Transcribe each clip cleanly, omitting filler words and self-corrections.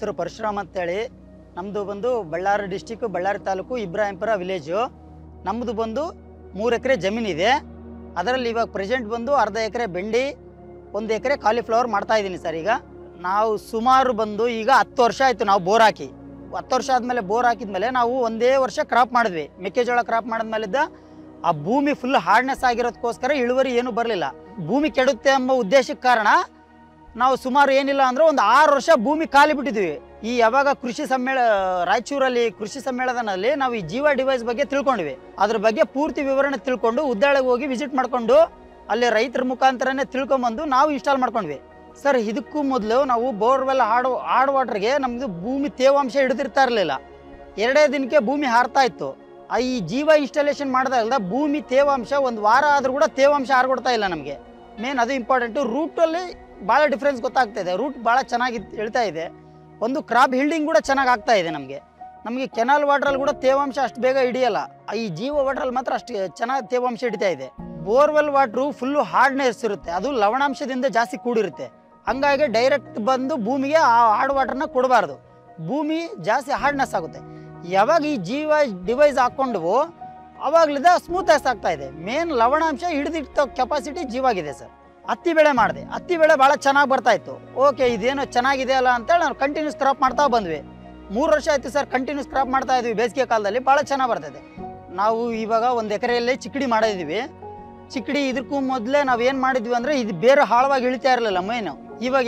ಹೆಸರು ಪರಶುರಾಮ್ ಅಂತೇಳಿ. ನಮ್ಮದು ಬಂದು ಬಳ್ಳಾರಿ ಡಿಸ್ಟಿಕ್, ಬಳ್ಳಾರಿ ತಾಲೂಕು, ಇಬ್ರಾಹಿಂಪುರ ವಿಲೇಜು. ನಮ್ಮದು ಬಂದು 3 ಎಕರೆ ಜಮೀನಿದೆ. ಅದರಲ್ಲಿ ಇವಾಗ ಪ್ರೆಸೆಂಟ್ ಬಂದು ಅರ್ಧ ಎಕರೆ ಬೆಂಡಿ, 1 ಎಕರೆ ಕಾಲಿಫ್ಲವರ್ ಮಾಡ್ತಾ ಇದ್ದೀನಿ ಸರ್. ಈಗ ನಾವು ಸುಮಾರು ಬಂದು ಈಗ 10 ವರ್ಷ ಆಯಿತು ನಾವು ಬೋರ್ ಹಾಕಿ. 10 ವರ್ಷ ಆದಮೇಲೆ ಬೋರ್ ಹಾಕಿದ್ಮೇಲೆ ನಾವು ಒಂದೇ ವರ್ಷ ಕ್ರಾಪ್ ಮಾಡಿದ್ವಿ. ಮೆಕ್ಕೆಜೋಳ ಕ್ರಾಪ್ ಮಾಡಿದ್ಮೇಲಿದ್ದ ಆ ಭೂಮಿ ಫುಲ್ ಹಾರ್ಡ್ನೆಸ್ ಆಗಿರೋದಕ್ಕೋಸ್ಕರ ಇಳುವರಿ ಏನೂ ಬರಲಿಲ್ಲ. ಭೂಮಿ ಕೆಡುತ್ತೆ ಎಂಬ ಉದ್ದೇಶಕ್ಕೆ ಕಾರಣ ನಾವು ಸುಮಾರು ಏನಿಲ್ಲ ಅಂದರೆ ಒಂದು 6 ವರ್ಷ ಭೂಮಿ ಖಾಲಿ ಬಿಟ್ಟಿದ್ವಿ. ಈ ಯಾವಾಗ ರಾಯಚೂರಲ್ಲಿ ಕೃಷಿ ಸಮ್ಮೇಳನದಲ್ಲಿ ನಾವು ಈ ಜೀವ ಡಿವೈಸ್ ಬಗ್ಗೆ ತಿಳ್ಕೊಂಡ್ವಿ. ಅದ್ರ ಬಗ್ಗೆ ಪೂರ್ತಿ ವಿವರಣೆ ತಿಳ್ಕೊಂಡು ಉದ್ದಾಳಿಗೆ ಹೋಗಿ ವಿಸಿಟ್ ಮಾಡ್ಕೊಂಡು ಅಲ್ಲಿ ರೈತರ ಮುಖಾಂತರನೇ ತಿಳ್ಕೊಂಬಂದು ನಾವು ಇನ್ಸ್ಟಾಲ್ ಮಾಡ್ಕೊಂಡ್ವಿ ಸರ್. ಇದಕ್ಕೂ ಮೊದಲು ನಾವು ಬೋರ್ವೆಲ್ ಹಾರ್ಡ್ ವಾಟರ್ಗೆ ನಮ್ಮದು ಭೂಮಿ ತೇವಾಂಶ ಹಿಡಿದಿರ್ತಾ ಇರಲಿಲ್ಲ. 2 ದಿನಕ್ಕೆ ಭೂಮಿ ಹಾರ್ತಾ ಇತ್ತು. ಈ ಜೀವ ಇನ್ಸ್ಟಾಲೇಷನ್ ಮಾಡಿದಾಗಲ್ದ ಭೂಮಿ ತೇವಾಂಶ 1 ವಾರ ಆದರೂ ಕೂಡ ತೇವಾಂಶ ಹಾರ್ಕೊಡ್ತಾ ಇಲ್ಲ ನಮಗೆ. ಮೇನ್ ಅದು ಇಂಪಾರ್ಟೆಂಟು. ರೂಟಲ್ಲಿ ಭಾಳ ಡಿಫ್ರೆನ್ಸ್ ಗೊತ್ತಾಗ್ತಾ ಇದೆ. ರೂಟ್ ಭಾಳ ಚೆನ್ನಾಗಿ ಇಳ್ತಾ ಇದೆ. ಒಂದು ಕ್ರಾಪ್ ಹಿಲ್ಡಿಂಗ್ ಕೂಡ ಚೆನ್ನಾಗಿ ಆಗ್ತಾ ಇದೆ ನಮಗೆ ಕೆನಾಲ್ ವಾಟ್ರಲ್ಲಿ ಕೂಡ ತೇವಾಂಶ ಅಷ್ಟು ಬೇಗ ಹಿಡಿಯಲ್ಲ. ಈ ಜೀವ ವಾಟ್ರಲ್ಲಿ ಮಾತ್ರ ಅಷ್ಟು ಚೆನ್ನಾಗಿ ತೇವಾಂಶ ಹಿಡಿತಾ ಇದೆ. ಬೋರ್ವೆಲ್ ವಾಟ್ರು ಫುಲ್ಲು ಹಾರ್ಡ್ನೆಸ್ ಇರುತ್ತೆ, ಅದು ಲವಣಾಂಶದಿಂದ ಜಾಸ್ತಿ ಕೂಡಿರುತ್ತೆ. ಹಂಗಾಗಿ ಡೈರೆಕ್ಟ್ ಬಂದು ಭೂಮಿಗೆ ಆ ಹಾರ್ಡ್ ವಾಟರ್ನ ಕೊಡಬಾರ್ದು. ಭೂಮಿ ಜಾಸ್ತಿ ಹಾರ್ಡ್ನೆಸ್ ಆಗುತ್ತೆ. ಯಾವಾಗ ಈ ಜೀವ ಡಿವೈಸ್ ಹಾಕ್ಕೊಂಡ್ವು ಅವಾಗಲಿಂದ ಸ್ಮೂತ್ನೆಸ್ ಆಗ್ತಾ ಇದೆ. ಮೇನ್ ಲವಣಾಂಶ ಹಿಡಿದಿಟ್ಟ ಕೆಪಾಸಿಟಿ ಜೀವಾಗಿದೆ ಸರ್. ಹತ್ತಿ ಬೆಳೆ ಮಾಡಿದೆ. ಹತ್ತಿ ಬೆಳೆ ಭಾಳ ಚೆನ್ನಾಗಿ ಬರ್ತಾ ಇತ್ತು. ಓಕೆ, ಇದೇನೋ ಚೆನ್ನಾಗಿದೆ ಅಲ್ಲ ಅಂತೇಳಿ ನಾವು ಕಂಟಿನ್ಯೂಸ್ ಕ್ರಾಪ್ ಮಾಡ್ತಾ ಬಂದ್ವಿ. 3 ವರ್ಷ ಆಯಿತು ಸರ್ ಕಂಟಿನ್ಯೂಸ್ ಕ್ರಾಪ್ ಮಾಡ್ತಾ ಇದ್ವಿ. ಬೇಸಿಗೆ ಕಾಲದಲ್ಲಿ ಭಾಳ ಚೆನ್ನಾಗಿ ಬರ್ತಾಯಿದೆ. ನಾವು ಇವಾಗ 1 ಎಕರೆಯಲ್ಲಿ ಚಿಕ್ಕಡಿ ಮಾಡಿದ್ವಿ. ಚಿಕ್ಕಡಿ ಇದಕ್ಕೂ ಮೊದಲೇ ನಾವು ಏನು ಮಾಡಿದ್ವಿ ಅಂದರೆ ಇದು ಬೇರೆ ಹಾಳವಾಗಿ ಇಳಿತಾ ಇರಲಿಲ್ಲ ಮೇನು. ಇವಾಗ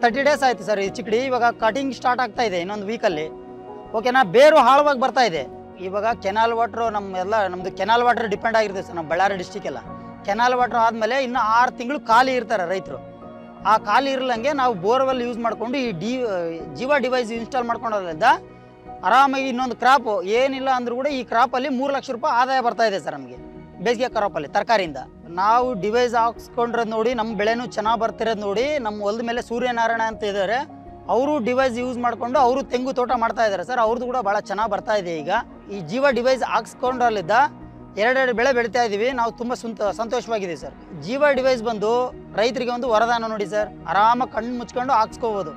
30 ಡೇಸ್ ಆಯಿತು ಸರ್ ಈ ಚಿಕ್ಕಡಿ. ಇವಾಗ ಕಟಿಂಗ್ ಸ್ಟಾರ್ಟ್ ಆಗ್ತಾ ಇದೆ ಇನ್ನೊಂದು ವೀಕಲ್ಲಿ. ಓಕೆನಾ, ಬೇರು ಹಾಳವಾಗಿ ಬರ್ತಾ ಇದೆ. ಇವಾಗ ಕೆನಾಲ್ ವಾಟ್ರು ನಮ್ಮದು ಕೆನಾಲ್ ವಾಟರ್ ಡಿಪೆಂಡ್ ಆಗಿರುತ್ತೆ ಸರ್. ನಮ್ಮ ಬಳ್ಳಾರಿ ಡಿಸ್ಟಿಕ್ಕೆಲ್ಲ ಕೆನಾಲ್ ವಾಟರ್ ಆದಮೇಲೆ ಇನ್ನು 6 ತಿಂಗಳು ಖಾಲಿ ಇರ್ತಾರೆ ರೈತರು. ಆ ಖಾಲಿ ಇರಲಂಗೆ ನಾವು ಬೋರ್ವೆಲ್ ಯೂಸ್ ಮಾಡಿಕೊಂಡು ಈ ಜೀವ ಡಿವೈಸ್ ಇನ್ಸ್ಟಾಲ್ ಮಾಡ್ಕೊಂಡೋದ್ರಿಂದ ಆರಾಮಾಗಿ ಇನ್ನೊಂದು ಕ್ರಾಪು ಏನಿಲ್ಲ ಅಂದರೂ ಕೂಡ ಈ ಕ್ರಾಪಲ್ಲಿ 3 ಲಕ್ಷ ರೂಪಾಯಿ ಆದಾಯ ಬರ್ತಾ ಇದೆ ಸರ್ ನಮಗೆ ಬೇಸಿಗೆ ಕ್ರಾಪಲ್ಲಿ ತರಕಾರಿಯಿಂದ. ನಾವು ಡಿವೈಸ್ ಹಾಕ್ಸ್ಕೊಂಡಿರೋದು ನೋಡಿ, ನಮ್ಮ ಬೆಳೆನೂ ಚೆನ್ನಾಗಿ ಬರ್ತಿರೋದು ನೋಡಿ, ನಮ್ಮ ಹೊಲದ ಮೇಲೆ ಸೂರ್ಯನಾರಾಯಣ ಅಂತ ಇದ್ದಾರೆ, ಅವರು ಡಿವೈಸ್ ಯೂಸ್ ಮಾಡಿಕೊಂಡು ಅವರು ತೆಂಗು ತೋಟ ಮಾಡ್ತಾ ಇದ್ದಾರೆ ಸರ್. ಅವ್ರದ್ದು ಕೂಡ ಭಾಳ ಚೆನ್ನಾಗಿ ಬರ್ತಾ ಇದೆ. ಈಗ ಈ ಜೀವ ಡಿವೈಸ್ ಹಾಕ್ಸ್ಕೊಂಡ್ರಲ್ಲಿದ್ದ 2 ಬೆಳೆ ಬೆಳೀತಾ ಇದ್ದೀವಿ. ನಾವು ತುಂಬ ಸಂತೋಷವಾಗಿದ್ದೀವಿ ಸರ್. ಜೀವ ಡಿವೈಸ್ ಬಂದು ರೈತರಿಗೆ ಒಂದು ವರದಾನ ನೋಡಿ ಸರ್. ಆರಾಮಾಗಿ ಕಣ್ಣು ಮುಚ್ಕೊಂಡು ಹಾಕ್ಸ್ಕೋಬೋದು.